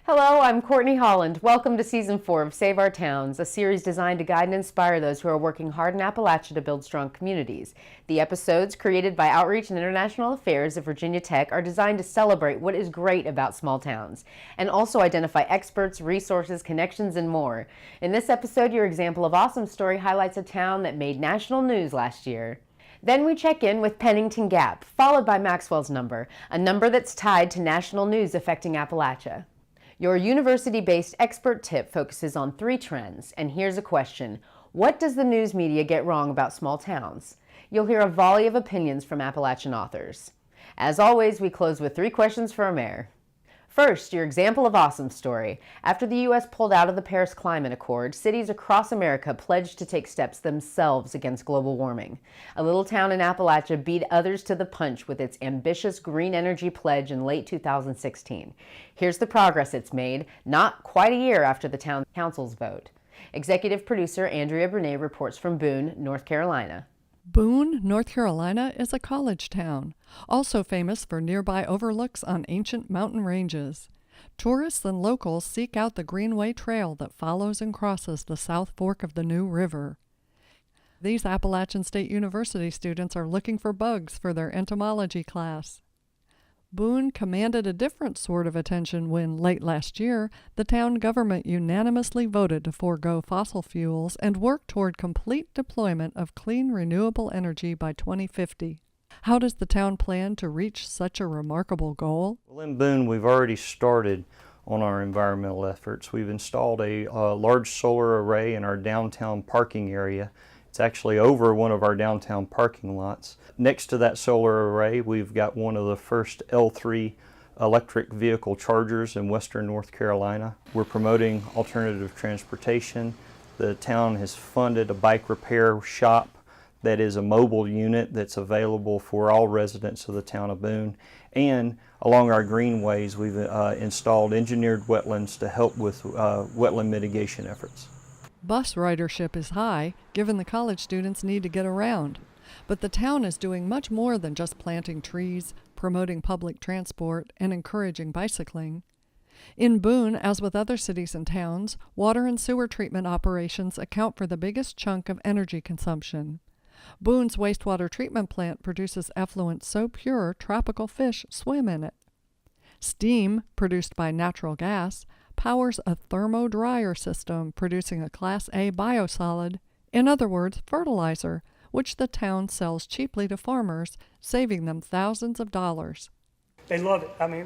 Hello, I'm Courtney Holland. Welcome to Season 4 of Save Our Towns, a series designed to guide and inspire those who are working hard in Appalachia to build strong communities. The episodes, created by Outreach and International Affairs of Virginia Tech, are designed to celebrate what is great about small towns, and also identify experts, resources, connections, and more. In this episode, your example of awesome story highlights a town that made national news last year. Then we check in with Pennington Gap, followed by Maxwell's number, a number that's tied to national news affecting Appalachia. Your university-based expert tip focuses on 3 trends, and here's a question. What does the news media get wrong about small towns? You'll hear a volley of opinions from Appalachian authors. As always, we close with 3 questions for a mayor. First, your example of awesome story. After the U.S. pulled out of the Paris Climate Accord, cities across America pledged to take steps themselves against global warming. A little town in Appalachia beat others to the punch with its ambitious green energy pledge in late 2016. Here's the progress it's made, not quite a year after the town council's vote. Executive producer Andrea Brunet reports from Boone, North Carolina. Boone, North Carolina is a college town, also famous for nearby overlooks on ancient mountain ranges. Tourists and locals seek out the Greenway Trail that follows and crosses the South Fork of the New River. These Appalachian State University students are looking for bugs for their entomology class. Boone commanded a different sort of attention when, late last year, the town government unanimously voted to forego fossil fuels and work toward complete deployment of clean, renewable energy by 2050. How does the town plan to reach such a remarkable goal? Well, in Boone, we've already started on our environmental efforts. We've installed a large solar array in our downtown parking area. It's actually over one of our downtown parking lots. Next to that solar array, we've got one of the first L3 electric vehicle chargers in western North Carolina. We're promoting alternative transportation. The town has funded a bike repair shop that is a mobile unit that's available for all residents of the town of Boone. And along our greenways, we've installed engineered wetlands to help with wetland mitigation efforts. Bus ridership is high, given the college students need to get around. But the town is doing much more than just planting trees, promoting public transport, and encouraging bicycling. In Boone, as with other cities and towns, water and sewer treatment operations account for the biggest chunk of energy consumption. Boone's wastewater treatment plant produces effluent so pure tropical fish swim in it. Steam, produced by natural gas, powers a thermo-dryer system producing a Class A biosolid, in other words, fertilizer, which the town sells cheaply to farmers, saving them thousands of dollars. They love it. I mean,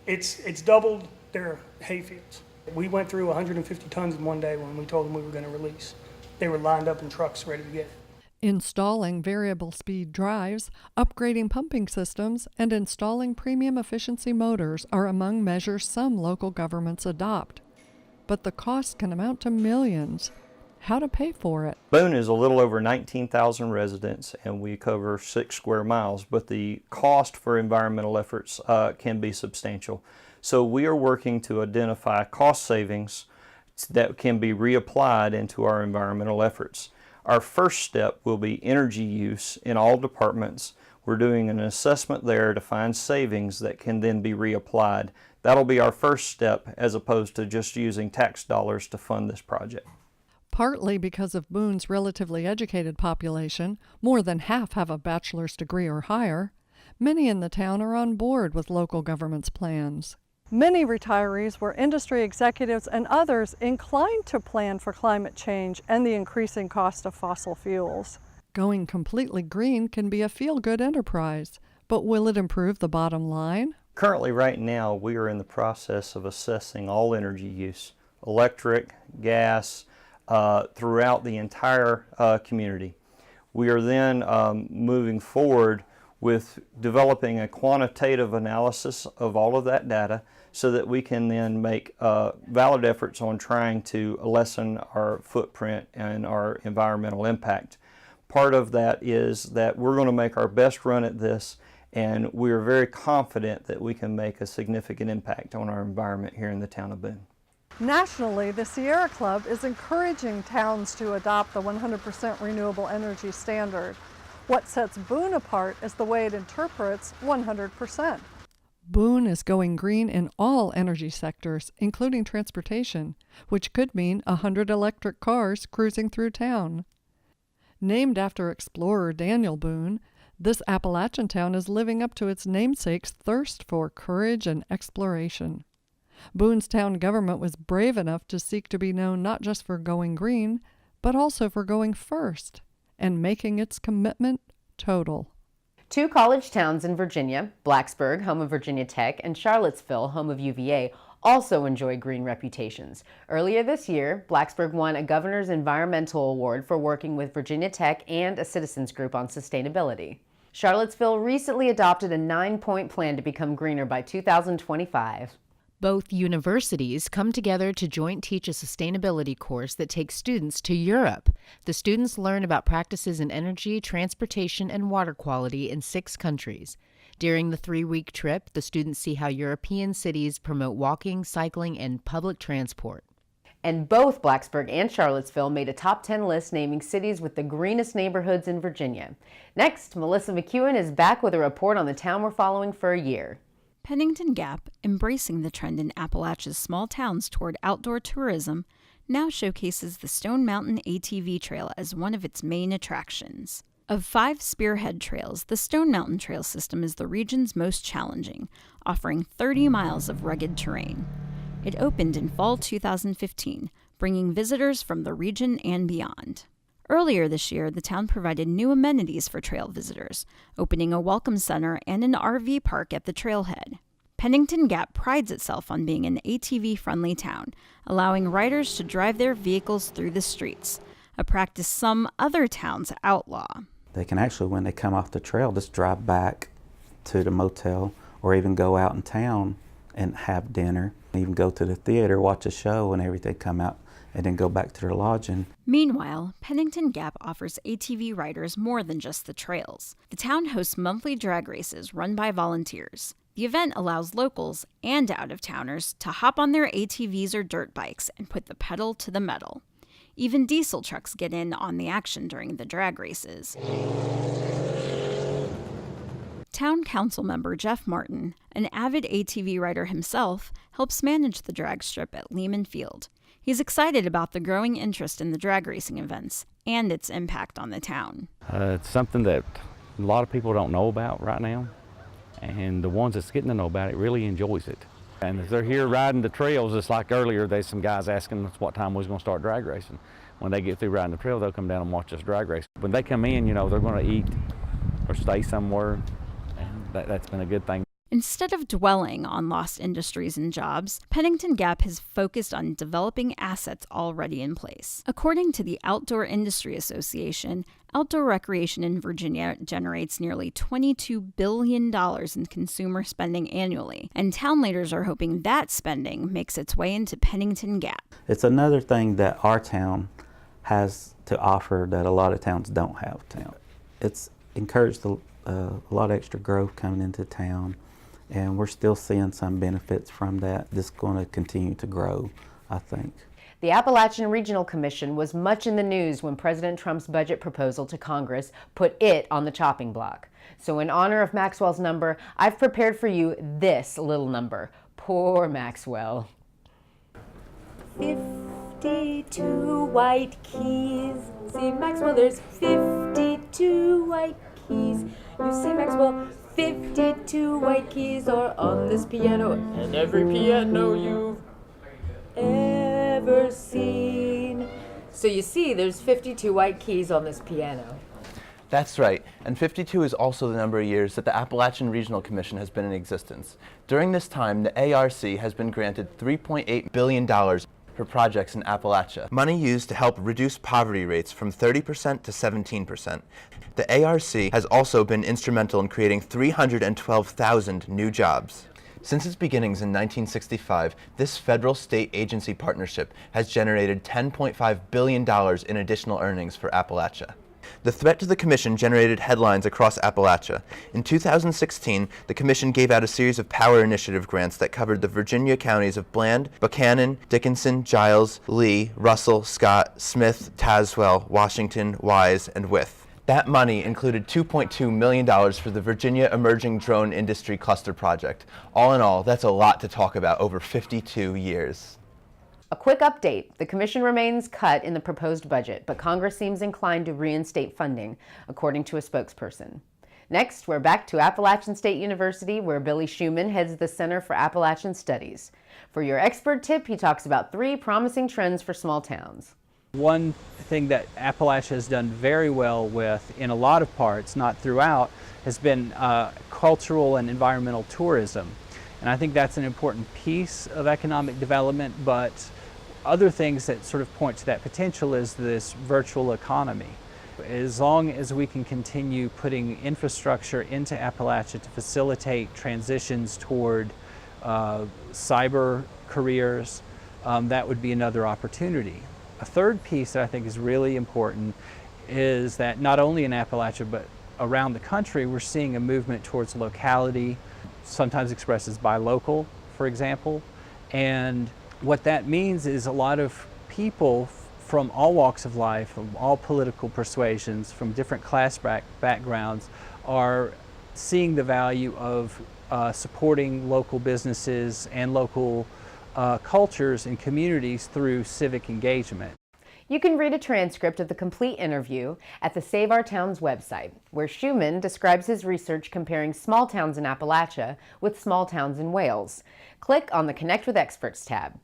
it's doubled their hay fields. We went through 150 tons in one day when we told them we were going to release. They were lined up in trucks ready to get it. Installing variable speed drives, upgrading pumping systems, and installing premium efficiency motors are among measures some local governments adopt. But the cost can amount to millions. How to pay for it? Boone is a little over 19,000 residents and we cover 6 square miles, but the cost for environmental efforts can be substantial. So we are working to identify cost savings that can be reapplied into our environmental efforts. Our first step will be energy use in all departments. We're doing an assessment there to find savings that can then be reapplied. That'll be our first step as opposed to just using tax dollars to fund this project. Partly because of Boone's relatively educated population, more than half have a bachelor's degree or higher, many in the town are on board with local government's plans. Many retirees were industry executives and others inclined to plan for climate change and the increasing cost of fossil fuels. Going completely green can be a feel-good enterprise, but will it improve the bottom line? Currently, right now, we are in the process of assessing all energy use, electric, gas, throughout the entire community. We are then moving forward with developing a quantitative analysis of all of that data so that we can then make valid efforts on trying to lessen our footprint and our environmental impact. Part of that is that we're going to make our best run at this, and we are very confident that we can make a significant impact on our environment here in the town of Boone. Nationally, the Sierra Club is encouraging towns to adopt the 100% renewable energy standard. What sets Boone apart is the way it interprets 100%. Boone is going green in all energy sectors, including transportation, which could mean 100 electric cars cruising through town. Named after explorer Daniel Boone, this Appalachian town is living up to its namesake's thirst for courage and exploration. Boone's town government was brave enough to seek to be known not just for going green, but also for going first and making its commitment total. Two college towns in Virginia, Blacksburg, home of Virginia Tech, and Charlottesville, home of UVA, also enjoy green reputations. Earlier this year, Blacksburg won a Governor's Environmental Award for working with Virginia Tech and a citizens group on sustainability. Charlottesville recently adopted a 9-point plan to become greener by 2025. Both universities come together to joint teach a sustainability course that takes students to Europe. The students learn about practices in energy, transportation, and water quality in 6 countries. During the 3-week trip, the students see how European cities promote walking, cycling, and public transport. And both Blacksburg and Charlottesville made a top 10 list naming cities with the greenest neighborhoods in Virginia. Next, Melissa McEwen is back with a report on the town we're following for a year. Pennington Gap, embracing the trend in Appalachia's small towns toward outdoor tourism, now showcases the Stone Mountain ATV Trail as one of its main attractions. Of 5 spearhead trails, the Stone Mountain Trail system is the region's most challenging, offering 30 miles of rugged terrain. It opened in fall 2015, bringing visitors from the region and beyond. Earlier this year, the town provided new amenities for trail visitors, opening a welcome center and an RV park at the trailhead. Pennington Gap prides itself on being an ATV-friendly town, allowing riders to drive their vehicles through the streets, a practice some other towns outlaw. They can actually, when they come off the trail, just drive back to the motel or even go out in town and have dinner, even go to the theater, watch a show and everything, come out and then go back to their lodging. Meanwhile, Pennington Gap offers ATV riders more than just the trails. The town hosts monthly drag races run by volunteers. The event allows locals and out-of-towners to hop on their ATVs or dirt bikes and put the pedal to the metal. Even diesel trucks get in on the action during the drag races. Town Council member Jeff Martin, an avid ATV rider himself, helps manage the drag strip at Lehman Field. He's excited about the growing interest in the drag racing events and its impact on the town. It's something that a lot of people don't know about right now, and the ones that's getting to know about it really enjoys it. And if they're here riding the trails, it's like earlier, there's some guys asking us what time we was going to start drag racing. When they get through riding the trail, they'll come down and watch us drag race. When they come in, they're going to eat or stay somewhere, and that's been a good thing. Instead of dwelling on lost industries and jobs, Pennington Gap has focused on developing assets already in place. According to the Outdoor Industry Association, outdoor recreation in Virginia generates nearly $22 billion in consumer spending annually, and town leaders are hoping that spending makes its way into Pennington Gap. It's another thing that our town has to offer that a lot of towns don't have. It's encouraged a lot of extra growth coming into town. And we're still seeing some benefits from that. This is going to continue to grow, I think. The Appalachian Regional Commission was much in the news when President Trump's budget proposal to Congress put it on the chopping block. So in honor of Maxwell's number, I've prepared for you this little number. Poor Maxwell. 52 white keys. See, Maxwell, there's 52 white keys. You see, Maxwell, 52 white keys are on this piano, and every piano you've ever seen. So you see, there's 52 white keys on this piano. That's right, and 52 is also the number of years that the Appalachian Regional Commission has been in existence. During this time, the ARC has been granted $3.8 billion for projects in Appalachia. Money used to help reduce poverty rates from 30% to 17%. The ARC has also been instrumental in creating 312,000 new jobs. Since its beginnings in 1965, this federal-state agency partnership has generated $10.5 billion in additional earnings for Appalachia. The threat to the Commission generated headlines across Appalachia. In 2016, the Commission gave out a series of Power Initiative grants that covered the Virginia counties of Bland, Buchanan, Dickinson, Giles, Lee, Russell, Scott, Smith, Tazewell, Washington, Wise, and Wythe. That money included $2.2 million for the Virginia Emerging Drone Industry Cluster Project. All in all, that's a lot to talk about over 52 years. A quick update. The commission remains cut in the proposed budget, but Congress seems inclined to reinstate funding, according to a spokesperson. Next, we're back to Appalachian State University, where Billy Schuman heads the Center for Appalachian Studies. For your expert tip, he talks about 3 promising trends for small towns. One thing that Appalachia has done very well with, in a lot of parts, not throughout, has been cultural and environmental tourism. And I think that's an important piece of economic development, but other things that sort of point to that potential is this virtual economy. As long as we can continue putting infrastructure into Appalachia to facilitate transitions toward cyber careers, that would be another opportunity. A third piece that I think is really important is that not only in Appalachia but around the country we're seeing a movement towards locality, sometimes expressed as buy local, for example. And what that means is a lot of people from all walks of life, from all political persuasions, from different class backgrounds are seeing the value of supporting local businesses and local cultures and communities through civic engagement. You can read a transcript of the complete interview at the Save Our Towns website, where Schuman describes his research comparing small towns in Appalachia with small towns in Wales. Click on the Connect with Experts tab.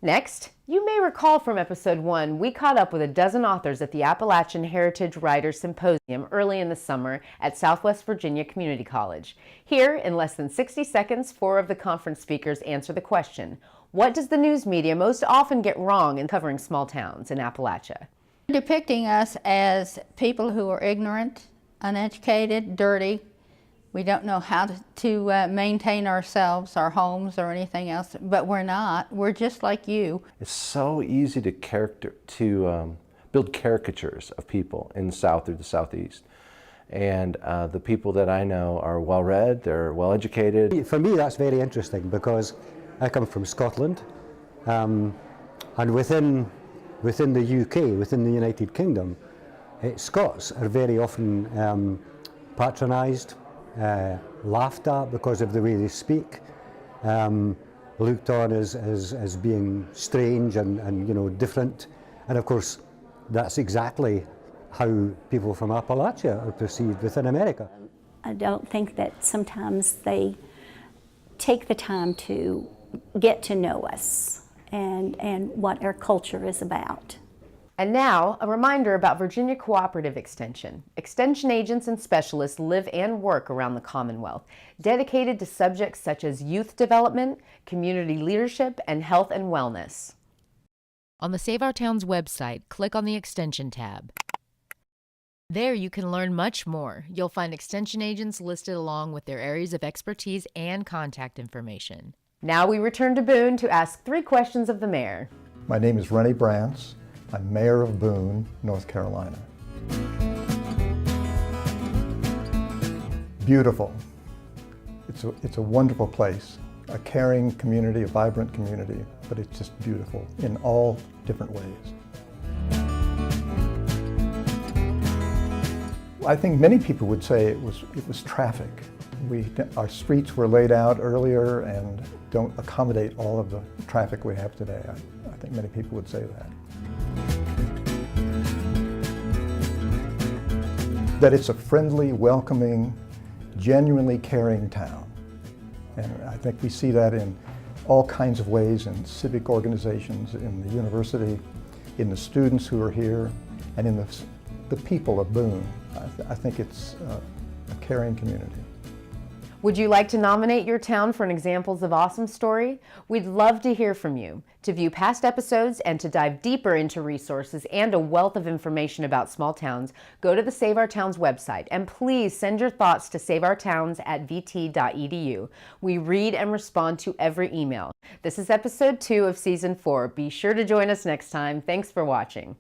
Next, you may recall from episode 1, we caught up with a dozen authors at the Appalachian Heritage Writers Symposium early in the summer at Southwest Virginia Community College. Here, in less than 60 seconds, 4 of the conference speakers answer the question, what does the news media most often get wrong in covering small towns in Appalachia? Depicting us as people who are ignorant, uneducated, dirty. We don't know how to maintain ourselves, our homes, or anything else, but we're not. We're just like you. It's so easy to build caricatures of people in the South or the Southeast. And the people that I know are well-read, they're well-educated. For me, that's very interesting because I come from Scotland, and within the UK, within the United Kingdom, Scots are very often patronised, laughed at because of the way they speak, looked on as being strange and different. And of course, that's exactly how people from Appalachia are perceived within America. I don't think that sometimes they take the time to get to know us and what our culture is about. And now, a reminder about Virginia Cooperative Extension. Extension agents and specialists live and work around the Commonwealth, dedicated to subjects such as youth development, community leadership, and health and wellness. On the Save Our Towns website, click on the Extension tab. There you can learn much more. You'll find extension agents listed along with their areas of expertise and contact information. Now we return to Boone to ask 3 questions of the mayor. My name is Rennie Brantz. I'm mayor of Boone, North Carolina. Beautiful. It's a wonderful place, a caring community, a vibrant community, but it's just beautiful in all different ways. I think many people would say it was traffic. Our streets were laid out earlier and don't accommodate all of the traffic we have today. I think many people would say that. That it's a friendly, welcoming, genuinely caring town. And I think we see that in all kinds of ways in civic organizations, in the university, in the students who are here, and in the people of Boone. I think it's a caring community. Would you like to nominate your town for an Examples of Awesome story? We'd love to hear from you. To view past episodes and to dive deeper into resources and a wealth of information about small towns, go to the Save Our Towns website and please send your thoughts to saveourtowns@vt.edu. We read and respond to every email. This is episode 2 of season 4. Be sure to join us next time. Thanks for watching.